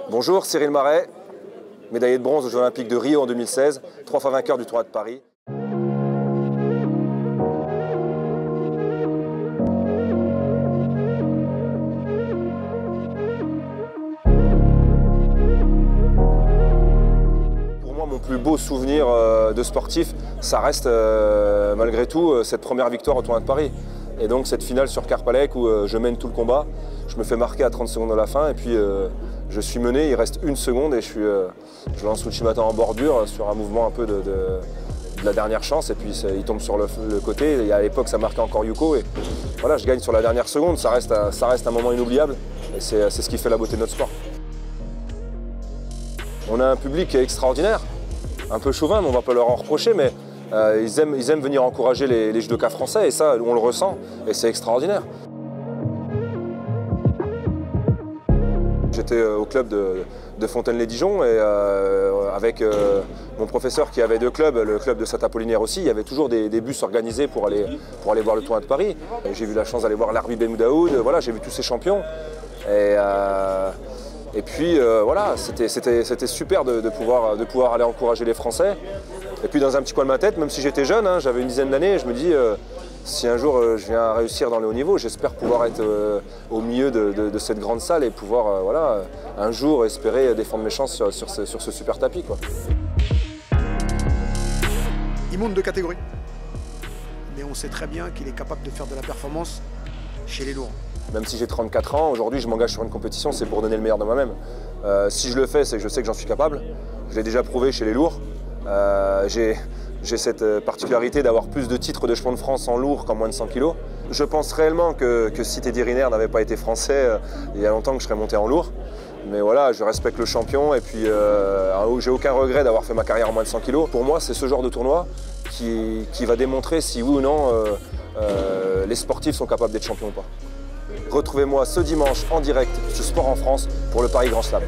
Bonjour, Cyril Marais, médaillé de bronze aux Jeux Olympiques de Rio en 2016, 3 fois vainqueur du tournoi de Paris. Pour moi, mon plus beau souvenir de sportif, ça reste malgré tout cette première victoire au tournoi de Paris. Et donc cette finale sur Karpalek où je mène tout le combat, je me fais marquer à 30 secondes à la fin et puis je suis mené, il reste 1 seconde et je lance Uchimata en bordure sur un mouvement un peu de la dernière chance et puis il tombe sur le côté et à l'époque ça marquait encore Yuko et voilà, je gagne sur la dernière seconde, ça reste un moment inoubliable et c'est ce qui fait la beauté de notre sport. On a un public extraordinaire, un peu chauvin mais on ne va pas leur en reprocher mais ils aiment venir encourager les judokas français et ça, on le ressent et c'est extraordinaire. J'étais au club de Fontaine-les-Dijon et avec mon professeur qui avait 2 clubs, le club de Saint-Apollinaire aussi, il y avait toujours des bus organisés pour aller voir le tournoi de Paris. J'ai eu la chance d'aller voir Larbi Benmoudaoud, voilà, j'ai vu tous ces champions. Et puis voilà, c'était super de pouvoir aller encourager les Français. Et puis dans un petit coin de ma tête, même si j'étais jeune, hein, j'avais une dizaine d'années, je me dis si un jour je viens réussir dans le haut niveau, j'espère pouvoir être au milieu de cette grande salle et pouvoir voilà, un jour espérer défendre mes chances sur ce super tapis, quoi. Il monte de catégorie, mais on sait très bien qu'il est capable de faire de la performance chez les lourds. Même si j'ai 34 ans, aujourd'hui je m'engage sur une compétition, c'est pour donner le meilleur de moi-même. Si je le fais, c'est que je sais que j'en suis capable. Je l'ai déjà prouvé chez les lourds. J'ai cette particularité d'avoir plus de titres de champion de France en lourd qu'en moins de 100 kg. Je pense réellement que si Teddy Riner n'avait pas été français, il y a longtemps que je serais monté en lourd. Mais voilà, je respecte le champion et puis j'ai aucun regret d'avoir fait ma carrière en moins de 100 kg. Pour moi, c'est ce genre de tournoi qui va démontrer si oui ou non les sportifs sont capables d'être champions ou pas. Retrouvez-moi ce dimanche en direct sur Sport en France pour le Paris Grand Slam.